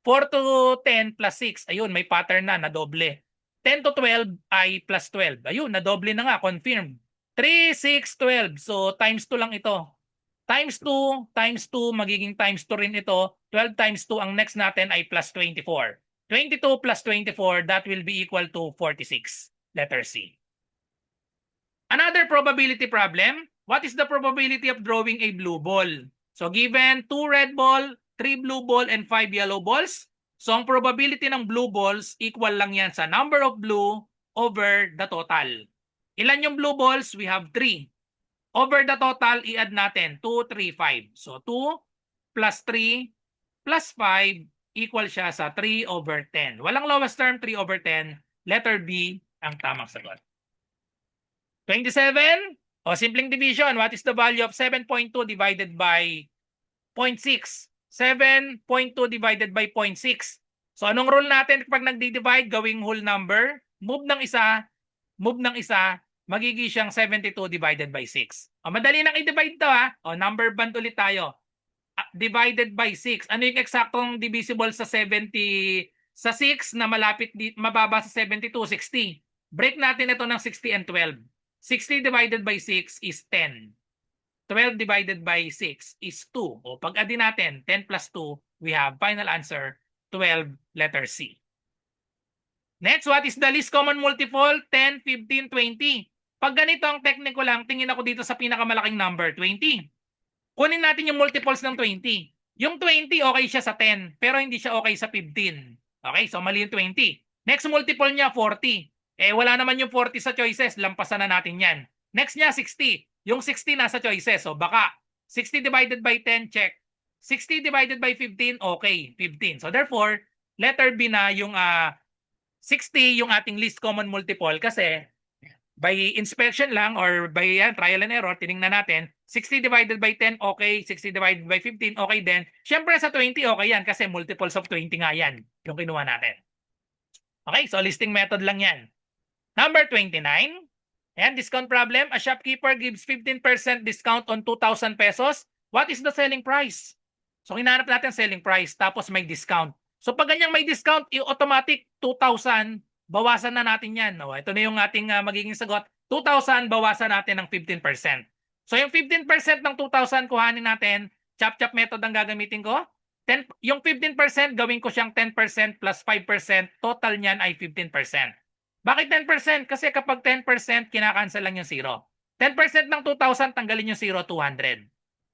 4 to 10 plus 6. Ayun, may pattern na doble. 10 to 12 ay plus 12. Ayun, nadoble na nga, confirmed. 3, 6, 12. So, times 2 lang ito. Times 2, magiging times 2 rin ito. 12 times 2, ang next natin ay plus 24. 22 plus 24, that will be equal to 46. Letter C. Another probability problem. What is the probability of drawing a blue ball? So, given 2 red ball, 3 blue ball, and 5 yellow balls. So, ang probability ng blue balls, equal lang yan sa number of blue over the total. Ilan yung blue balls? We have 3. Over the total, i-add natin 2, 3, 5. So, 2 plus 3 plus 5 equal siya sa 3 over 10. Walang lowest term, 3 over 10. Letter B ang tamang sagot. 27. Simpleng division. What is the value of 7.2 divided by 0.6? 7.2 divided by 0.6. So, anong rule natin kapag nagdi-divide, gawing whole number? Move ng isa, magiging siyang 72 divided by 6. Madali nang i-divide to number band ulit tayo. Divided by 6. Ano yung eksaktong divisible sa 70? Sa 6 na mababa sa 72, 60. Break natin ito ng 60 and 12. 60 divided by 6 is 10. 12 divided by 6 is 2. O pag add natin, 10 plus 2, we have final answer, 12, letter C. Next, what is the least common multiple? 10, 15, 20. Pag ganito ang technique ko lang, tingin ako dito sa pinakamalaking number, 20. Kunin natin yung multiples ng 20. Yung 20, okay siya sa 10, pero hindi siya okay sa 15. Okay, so mali yung 20. Next multiple niya, 40. Wala naman yung 40 sa choices, lampasan na natin yan. Next niya, 60. Yung 60 nasa choices, so baka 60 divided by 10, check. 60 divided by 15, okay, 15. So therefore, letter B na yung 60 yung ating least common multiple kasi by inspection lang or by trial and error, tinignan natin, 60 divided by 10, okay. 60 divided by 15, okay din. Siyempre sa 20, okay yan kasi multiples of 20 nga yan yung kinuha natin. Okay, so listing method lang yan. Number 29. Ayan, discount problem. A shopkeeper gives 15% discount on 2,000 pesos. What is the selling price? So, hinanap natin selling price tapos may discount. So, pag ganyang may discount, automatic 2,000, bawasan na natin yan. O, ito na yung ating magiging sagot. 2,000, bawasan natin ng 15%. So, yung 15% ng 2,000, kuhanin natin. Chop-chop method ang gagamitin ko. Yung 15%, gawin ko siyang 10% plus 5%. Total niyan ay 15%. Bakit 10%? Kasi kapag 10%, kinakancel lang yung 0. 10% ng 2,000, tanggalin yung 0, 200.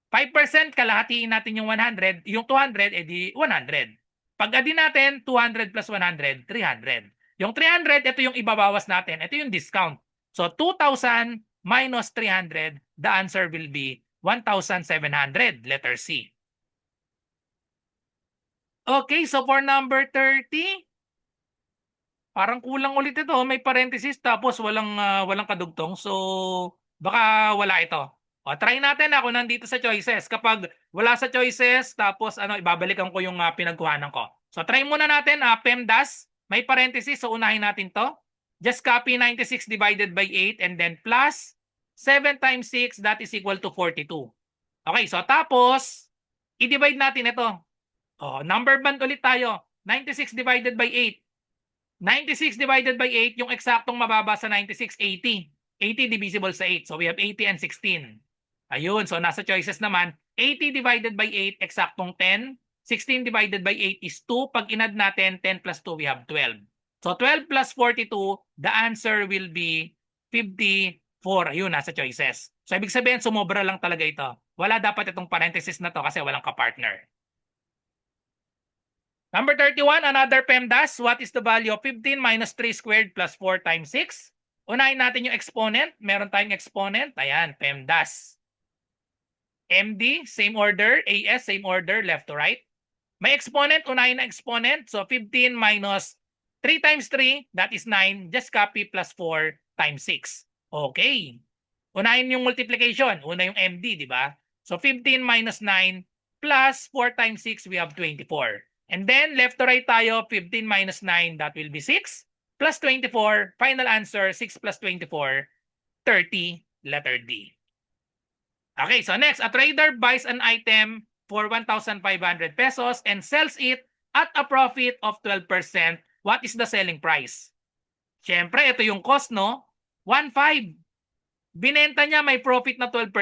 5%, kalahatiin natin yung 100. Yung 200, edi 100. Pag adin natin, 200 plus 100, 300. Yung 300, ito yung ibabawas natin. Ito yung discount. So, 2,000 minus 300, the answer will be 1,700, letter C. Okay, so for number 30, parang kulang ulit ito. May parenthesis tapos walang kadugtong. So, baka wala ito. O, try natin ako nandito sa choices. Kapag wala sa choices, tapos ibabalikan ko yung pinagkuhanan ko. So, try muna natin, PEMDAS. May parenthesis, so unahin natin to. Just copy 96 divided by 8 and then plus 7 times 6, that is equal to 42. Okay, so tapos, i-divide natin ito. O, number band ulit tayo. 96 divided by 8. 96 divided by 8, yung eksaktong mababa sa 96, 80. 80 divisible sa 8. So we have 80 and 16. Ayun, so nasa choices naman, 80 divided by 8, eksaktong 10. 16 divided by 8 is 2. Pag inad natin, 10 plus 2, we have 12. So 12 plus 42, the answer will be 54. Ayun, nasa choices. So ibig sabihin, sumobra lang talaga ito. Wala dapat itong parenthesis na to kasi walang kapartner. Number 31, another PEMDAS. What is the value of 15 minus 3 squared plus 4 times 6? Unahin natin yung exponent. Meron tayong exponent. Ayan, PEMDAS. MD, same order. AS, same order, left to right. May exponent, unahin na exponent. So 15 minus 3 times 3, that is 9. Just copy plus 4 times 6. Okay. Unahin yung multiplication. Una yung MD, di ba? So 15 minus 9 plus 4 times 6, we have 24. And then, left to right tayo, 15 minus 9, that will be 6. Plus 24, final answer, 6 plus 24, 30, letter D. Okay, so next, a trader buys an item for 1,500 pesos and sells it at a profit of 12%. What is the selling price? Siyempre, ito yung cost, no? 1,500. Binenta niya, may profit na 12%.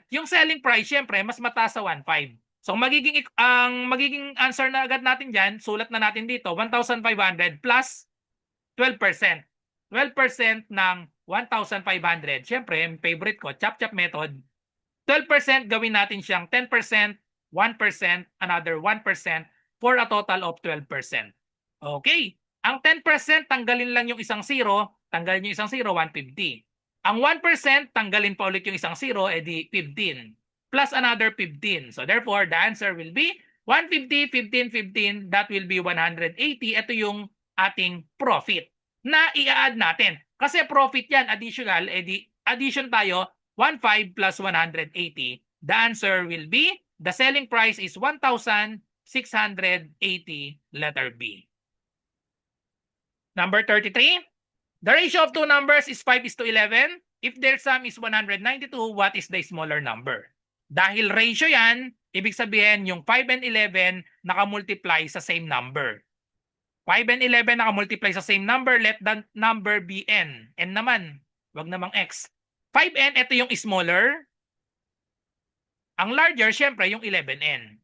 Yung selling price, siyempre, mas mataas sa 1,500. So ang magiging answer na agad natin diyan, sulat na natin dito, 1,500 plus 12%. 12% ng 1,500. Siyempre, favorite ko, chop-chop method. 12% gawin natin siyang 10%, 1%, another 1% for a total of 12%. Okay. Ang 10%, tanggalin lang yung isang 0. Tanggalin yung isang 0, 150. Ang 1%, tanggalin pa ulit yung isang 0, edi 15. Plus another 15. So therefore, the answer will be 150, 15, 15. That will be 180. Ito yung ating profit na i-add natin. Kasi profit yan, additional, edi addition tayo, 1,500 plus 180. The answer will be, the selling price is 1,680, letter B. Number 33. The ratio of two numbers is 5:11. If their sum is 192, what is the smaller number? Dahil ratio yan, ibig sabihin yung 5 and 11 nakamultiply sa same number. 5 and 11 nakamultiply sa same number, let the number be n. N naman, wag namang x. 5n, ito yung smaller. Ang larger, syempre, yung 11n.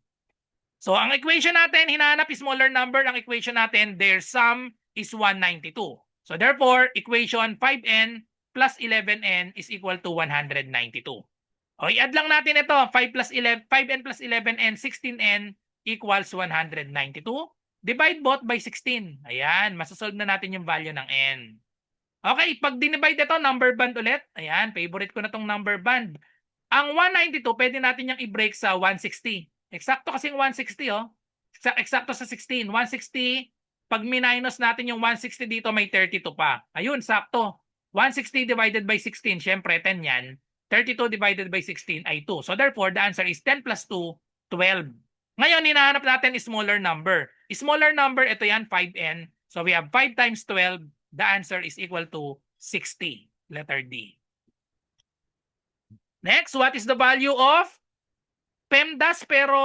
So, ang equation natin, hinahanap smaller number. Ang equation natin, their sum is 192. So, therefore, equation 5n plus 11n is equal to 192. O, i-add lang natin ito. 5n plus 11n, 16n equals 192. Divide both by 16. Ayan, masasolve na natin yung value ng n. Okay, pag dinivide ito, number band ulit. Ayan, favorite ko na tong number band. Ang 192, pwede natin yung i-break sa 160. Eksakto kasing 160, oh. Eksakto sa 16. 160, pag minus natin yung 160 dito, may 32 pa. Ayun, sakto. 160 divided by 16, syempre 10 yan. 32 divided by 16 ay 2. So therefore, the answer is 10 plus 2, 12. Ngayon, hinahanap natin smaller number. Smaller number, ito yan, 5n. So we have 5 times 12. The answer is equal to 60. Letter D. Next, what is the value of PEMDAS pero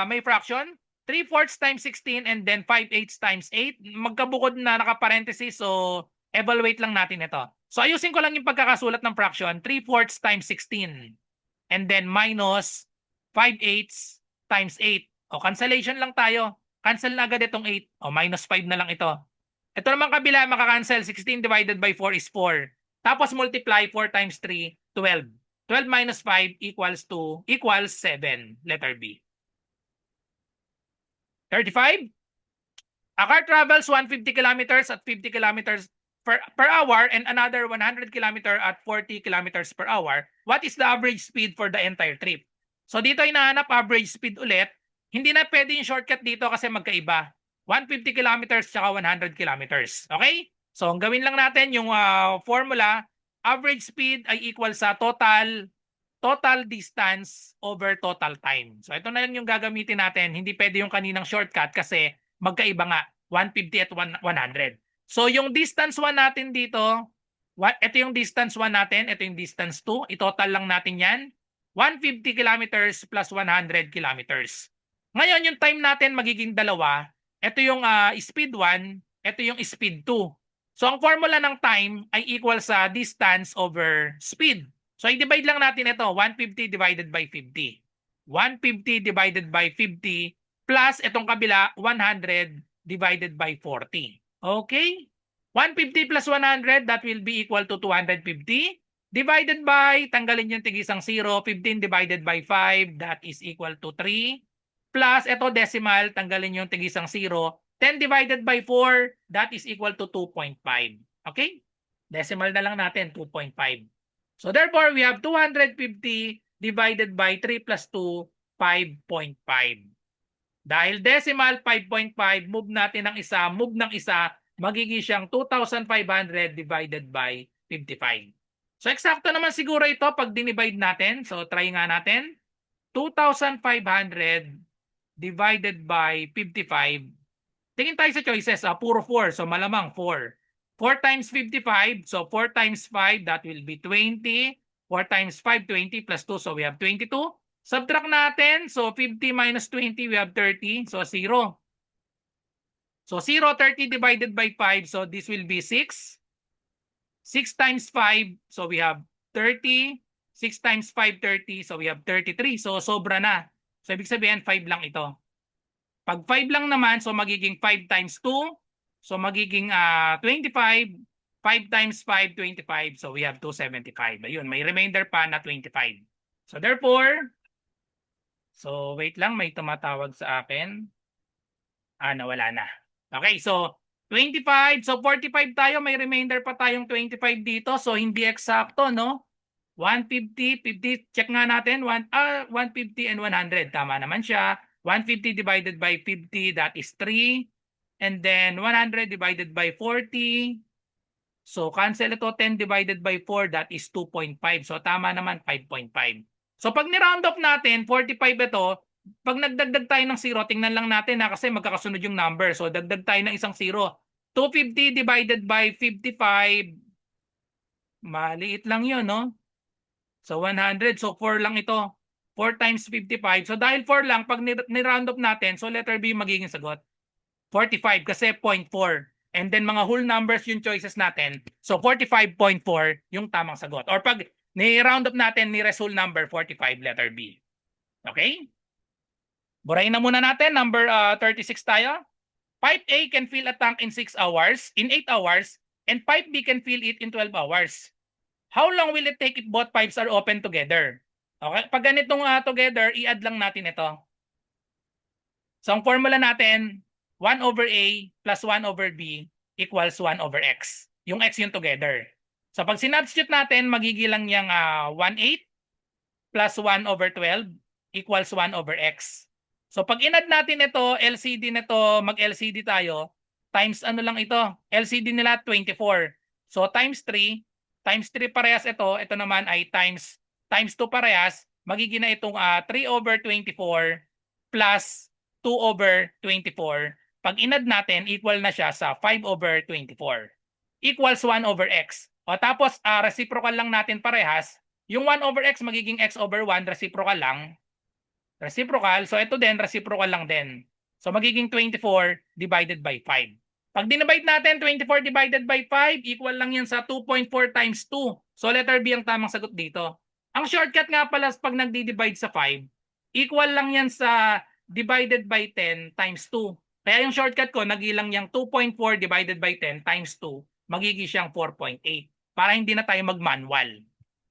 may fraction? 3/4 times 16 and then 5/8 times 8. Magkabukod na naka-parenthesis, so evaluate lang natin ito. So ayusin ko lang yung pagkakasulat ng fraction. 3/4 times 16 and then minus 5/8 times 8. O cancellation lang tayo. Cancel na agad itong 8. O minus 5 na lang ito. Ito naman kabila, makakancel. 16 divided by 4 is 4. Tapos multiply 4 times 3, 12. 12 minus 5 equals 7. Letter B. 35. A car travels 150 kilometers at 50 kilometers per hour and another 100 kilometer at 40 kilometers per hour. What is the average speed for the entire trip? So dito hinahanap average speed ulit. Hindi na pwede yung shortcut dito kasi magkaiba. 150 kilometers tsaka 100 kilometers. Okay? So ang gawin lang natin yung formula, average speed ay equal sa total distance over total time. So ito na lang yung gagamitin natin. Hindi pwede yung kaninang shortcut kasi magkaiba nga, 150 at 100. So yung distance 1 natin dito, ito yung distance 1 natin, ito yung distance 2. I-total lang natin yan. 150 kilometers plus 100 kilometers. Ngayon, yung time natin magiging dalawa. Ito yung speed 1, ito yung speed 2. So ang formula ng time ay equal sa distance over speed. So i-divide lang natin ito, 150 divided by 50. 150 divided by 50 plus itong kabila, 100 divided by 40. Okay? 150 plus 100, that will be equal to 250. Divided by, tanggalin yung tigisang 0, 15 divided by 5, that is equal to 3. Plus, ito decimal, tanggalin yung tigisang 0. 10 divided by 4, that is equal to 2.5. Okay? Decimal na lang natin, 2.5. So therefore, we have 250 divided by 3 plus 2, 5.5. Dahil decimal, 5.5, move natin ng isa, magiging siyang 2,500 divided by 55. So eksakto naman siguro ito pag dinivide natin. So try nga natin. 2,500 divided by 55. Tingin tayo sa choices. Puro 4. So malamang 4. 4 times 55. So 4 times 5, that will be 20. 4 times 5, 20 plus 2. So we have 22. Subtract natin. So 50 minus 20, we have 30. So 0. So 0, 30 divided by 5. So this will be 6. 6 times 5. So we have 30. 6 times 5, 30. So we have 33. So sobra na. So ibig sabihin 5 lang ito. Pag 5 lang naman, so magiging 5 times 2. So magiging 25. 5 times 5, 25. So we have 275. Ayun, may remainder pa na 25. So therefore, so wait lang, may tumatawag sa akin. Nawala na. Okay, so 25. So 45 tayo, may remainder pa tayong 25 dito. So hindi eksakto, no? 150, 50, check nga natin. 150 and 100. Tama naman siya. 150 divided by 50, that is 3. And then 100 divided by 40. So cancel ito, 10 divided by 4, that is 2.5. So tama naman, 5.5. So pag ni-round off natin, 45 ito, pag nagdagdag tayo ng 0, tingnan lang natin kasi magkakasunod yung number. So dagdag tayo ng isang 0. 250 divided by 55, maliit lang yun, no? So 100, so 4 lang ito. 4 times 55. So dahil 4 lang, pag ni-round up natin, so letter B magiging sagot. 45 kasi 0.4. And then mga whole numbers yung choices natin. So 45.4 yung tamang sagot. Or pag Ni-round up natin ni result number 45, letter B. Okay? Burahin na muna natin. Number 36 tayo. Pipe A can fill a tank in 6 hours, in 8 hours, and pipe B can fill it in 12 hours. How long will it take if both pipes are open together? Okay? Pag ganitong together, i-add lang natin ito. So, ang formula natin, 1 over A plus 1 over B equals 1 over X. Yung X yung together. So, pag sinubstitute natin, magigilang niyang 1/8 plus 1 over 12 equals 1 over X. So, pag in-add natin ito, LCD nito, mag-LCD tayo, times ano lang ito, LCD nila 24. So, times 3 parehas ito naman ay times 2 parehas, magiging na itong 3 over 24 plus 2 over 24. Pag in-add natin, equal na siya sa 5 over 24. Equals 1 over X. O tapos, reciprocal lang natin parehas. Yung 1 over X magiging X over 1, reciprocal lang. Reciprocal, so ito din, reciprocal lang din. So magiging 24 divided by 5. Pag dinivide natin, 24 divided by 5, equal lang yan sa 2.4 times 2. So letter B ang tamang sagot dito. Ang shortcut nga pala pag nagdi-divide sa 5, equal lang yan sa divided by 10 times 2. Kaya yung shortcut ko, nagilang yung 2.4 divided by 10 times 2, magiging siyang 4.8. Para hindi na tayo mag-manual.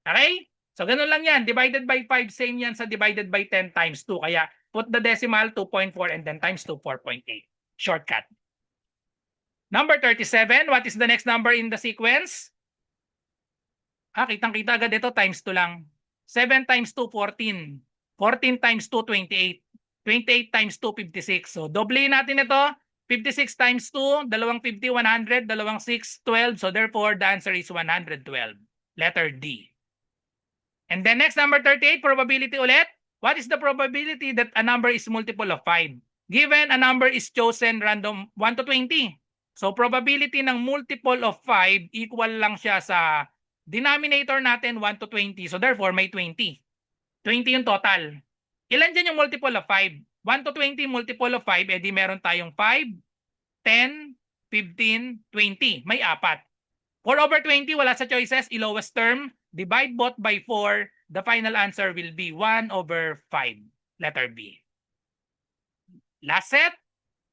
Okay? So, ganun lang yan. Divided by 5, same yan sa divided by 10 times 2. Kaya, put the decimal, 2.4, and then times 2, 4.8. Shortcut. Number 37, what is the next number in the sequence? Kitang-kita agad ito, times 2 lang. 7 times 2, 14. 14 times 2, 28. 28 times 2, 56. So, doblein natin ito. 56 times 2, dalawang 50, 100, dalawang 6, 12. So, therefore, the answer is 112. Letter D. And then next, number 38, probability ulit. What is the probability that a number is multiple of 5? Given a number is chosen random 1 to 20. So probability ng multiple of 5 equal lang siya sa denominator natin 1 to 20. So therefore may 20. 20 yung total. Ilan dyan yung multiple of 5? 1 to 20 multiple of 5, edi meron tayong 5, 10, 15, 20. May 4. 4 over 20, wala sa choices, i-lowest term. Divide both by 4, the final answer will be 1 over 5. Letter B. Last set,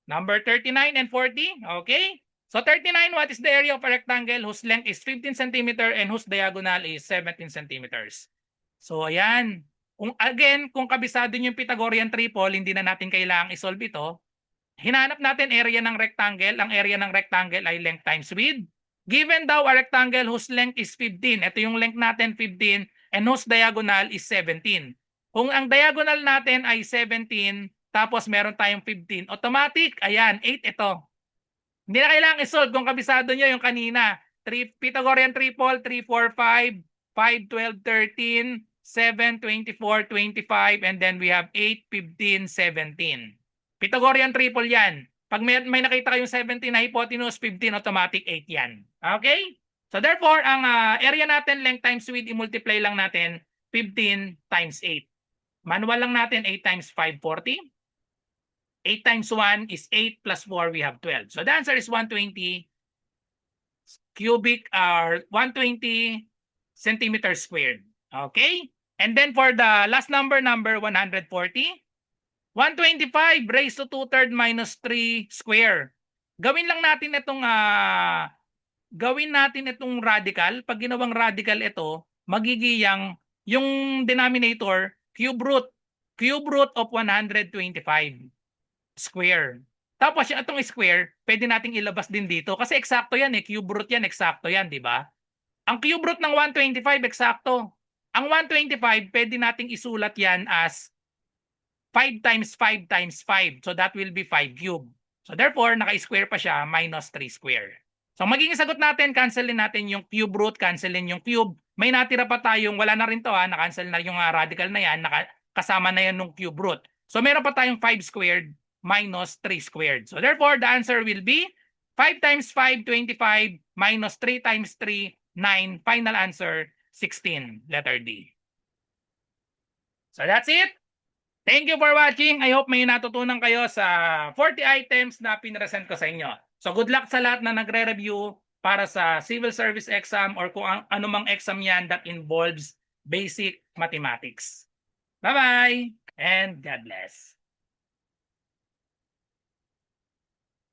number 39 and 40. Okay? So 39, what is the area of a rectangle whose length is 15 cm and whose diagonal is 17 centimeters? So ayan. Kung kabisado nyo yung Pythagorean triple, hindi na natin kailangang isolve ito. Hinanap natin area ng rectangle. Ang area ng rectangle ay length times width. Given daw a rectangle whose length is 15. Ito yung length natin, 15, and whose diagonal is 17. Kung ang diagonal natin ay 17, tapos meron tayong 15, automatic, ayan, 8 ito. Hindi na kailangang isolve kung kabisado nyo yung kanina. Pythagorean triple, 3, 4, 5, 5, 12, 13, 7, 24, 25, and then we have 8, 15, 17. Pythagorean triple yan. Pag may nakita kayong 17 na hypotenuse, 15 automatic 8 yan. Okay? So therefore, ang area natin, length times width, i-multiply lang natin 15 times 8. Manual lang natin, 8 times 5, 40. 8 times 1 is 8 plus 4, we have 12. So the answer is 120 cubic, 120 centimeters squared. Okay? And then for the last number 140, 125 raised to 2/3 minus 3 square. Gawin natin itong radical. Pag ginawang radical ito, magiging yung denominator cube root. Cube root of 125 square. Tapos itong square, pwede nating ilabas din dito kasi eksakto yan cube root yan, eksakto yan, di ba? Ang cube root ng 125 eksakto. Ang 125 pwede nating isulat yan as 5 times 5 times 5. So that will be 5 cube. So therefore, naka-square pa siya, minus 3 square. So magiging sagot natin, cancelin natin yung cube root, cancelin yung cube. May natira pa tayong, wala na rin to na-cancel na yung radical na yan, kasama na yan ng cube root. So meron pa tayong 5 squared minus 3 squared. So therefore, the answer will be 5 times 5, 25, minus 3 times 3, 9. Final answer, 16. Letter D. So that's it. Thank you for watching. I hope may natutunan kayo sa 40 items na pinresent ko sa inyo. So good luck sa lahat na nagre-review para sa civil service exam or kung anumang exam yan that involves basic mathematics. Bye-bye and God bless.